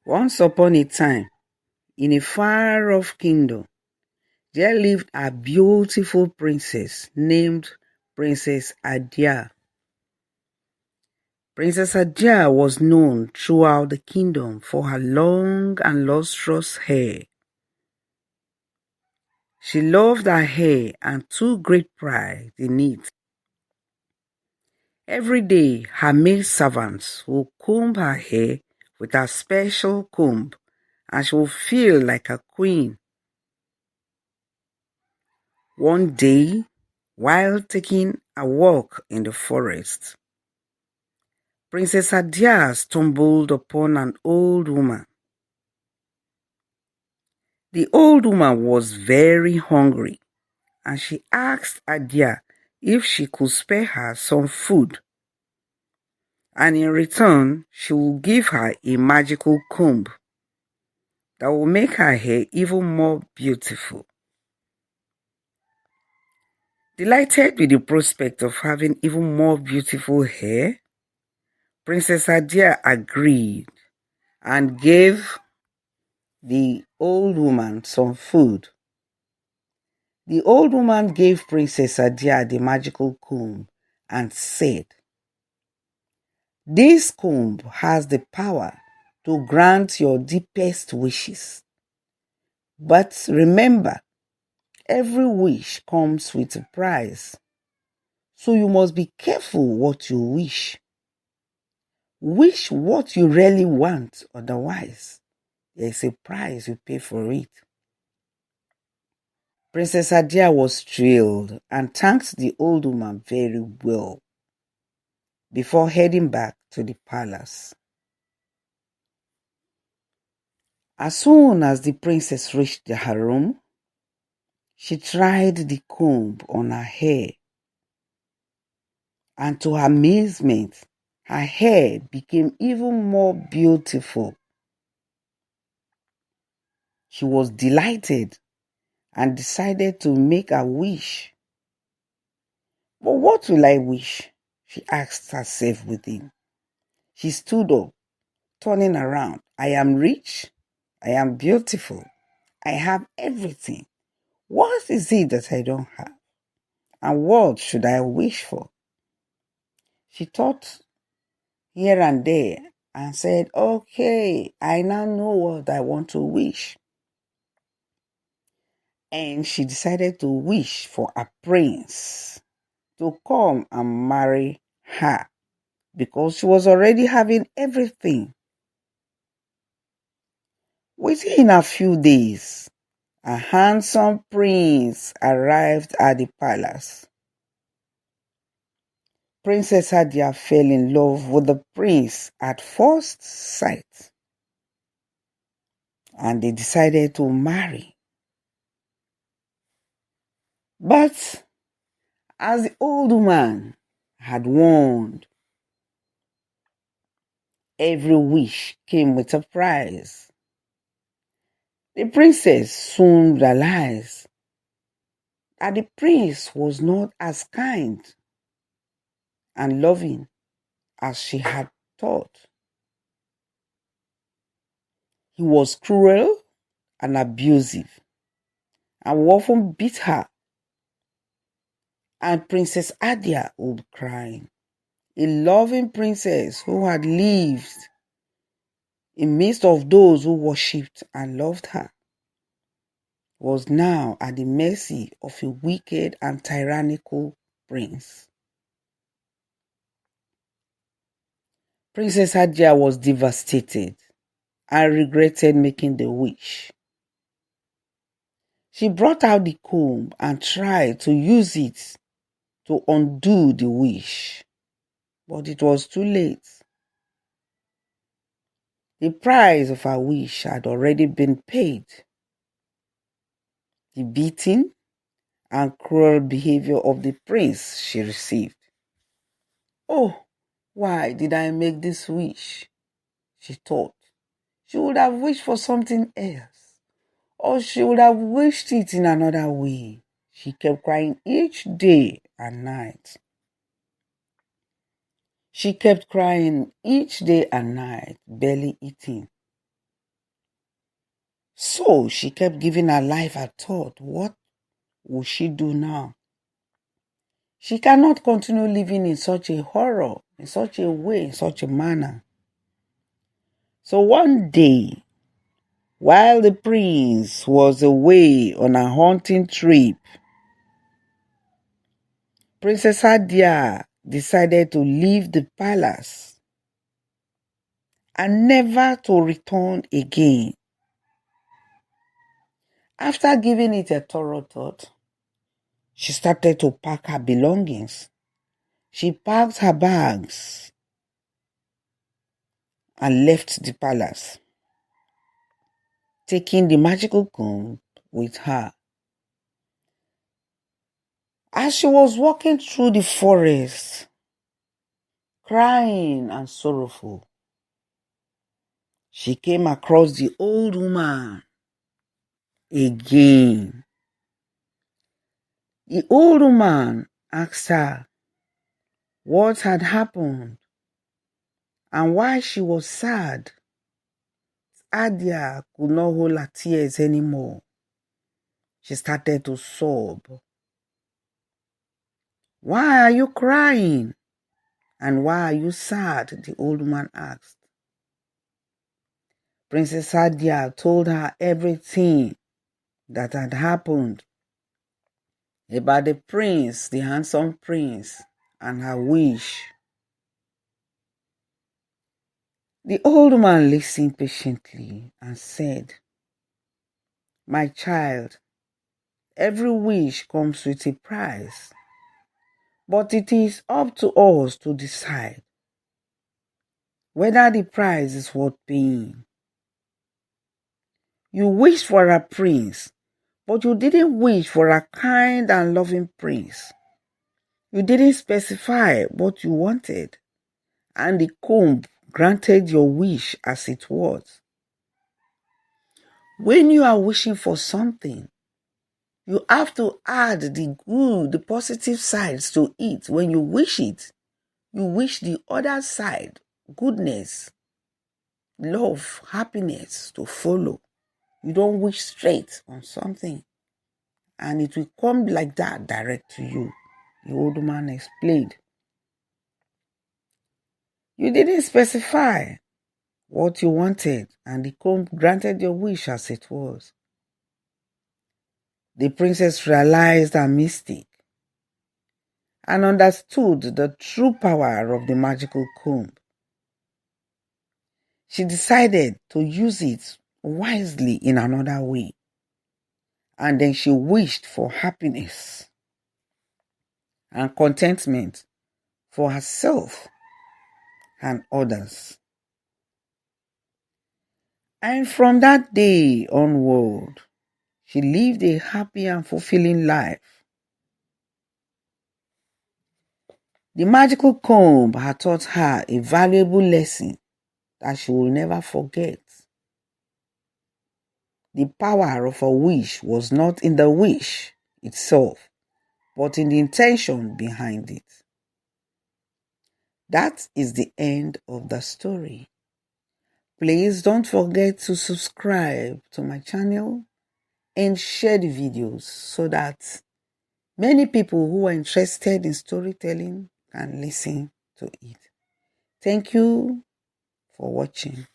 Once upon a time, in a far-off kingdom, there lived a beautiful princess named Princess Adia. Princess Adia was known throughout the kingdom for her long and lustrous hair. She loved her hair and took great pride in it. Every day, her maidservants would comb her hair with a special comb, and she would feel like a queen. One day, while taking a walk in the forest, Princess Adia stumbled upon an old woman. The old woman was very hungry, and she asked Adia if she could spare her some food, and in return she would give her a magical comb that will make her hair even more beautiful. Delighted with the prospect of having even more beautiful hair, Princess Adia agreed and gave the old woman some food. The old woman gave Princess Adia the magical comb and said, "This comb has the power to grant your deepest wishes. But remember, every wish comes with a price. So you must be careful what you wish. Wish what you really want, otherwise, there is a price you pay for it." Princess Adia was thrilled and thanked the old woman very well before heading back to the palace. As soon as the princess reached her room, she tried the comb on her hair, and to her amazement, her hair became even more beautiful. She was delighted and decided to make a wish. But what will I wish? She asked herself within. She stood up, turning around. I am rich. I am beautiful. I have everything. What is it that I don't have? And what should I wish for? She thought here and there and said, okay, I now know what I want to wish. And she decided to wish for a prince to come and marry her because she was already having everything. Within a few days, a handsome prince arrived at the palace. Princess Adia fell in love with the prince at first sight, and they decided to marry. But as the old woman had warned, every wish came with a price. The princess soon realized that the prince was not as kind and loving as she had thought. He was cruel and abusive and would often beat her, and Princess Adia would be crying. A loving princess who had lived in midst of those who worshipped and loved her was now at the mercy of a wicked and tyrannical prince. Princess Adia was devastated and regretted making the wish. She brought out the comb and tried to use it to undo the wish, but it was too late. The price of her wish had already been paid. The beating and cruel behavior of the prince she received. Oh, why did I make this wish? She thought. She would have wished for something else, or she would have wished it in another way. She kept crying each day and night. She kept crying each day and night, barely eating. So she kept giving her life a thought. What will she do now? She cannot continue living in such a horror, in such a way, in such a manner. So one day, while the prince was away on a hunting trip, Princess Adia decided to leave the palace and never to return again. After giving it a thorough thought, she started to pack her belongings. She packed her bags and left the palace, taking the magical comb with her. As she was walking through the forest, crying and sorrowful, she came across the old woman again. The old woman asked her what had happened and why she was sad. Adia could not hold her tears anymore. She started to sob. "Why are you crying? And why are you sad?" the old woman asked. Princess Adia told her everything that had happened about the prince, the handsome prince, and her wish. The old woman listened patiently and said, "My child, every wish comes with a price, but it is up to us to decide whether the price is worth paying. You wished for a prince, but you didn't wish for a kind and loving prince. You didn't specify what you wanted, and the comb granted your wish as it was. When you are wishing for something, you have to add the good, the positive sides to it. When you wish it, you wish the other side, goodness, love, happiness to follow. You don't wish straight on something, and it will come like that direct to you," the old man explained. You didn't specify what you wanted, and the comb granted your wish as it was. The princess realized her mistake and understood the true power of the magical comb. She decided to use it wisely in another way, and then she wished for happiness and contentment for herself and others. And from that day onward, she lived a happy and fulfilling life. The magical comb had taught her a valuable lesson that she will never forget. The power of a wish was not in the wish itself, but in the intention behind it. That is the end of the story. Please don't forget to subscribe to my channel and share the videos so that many people who are interested in storytelling can listen to it. Thank you for watching.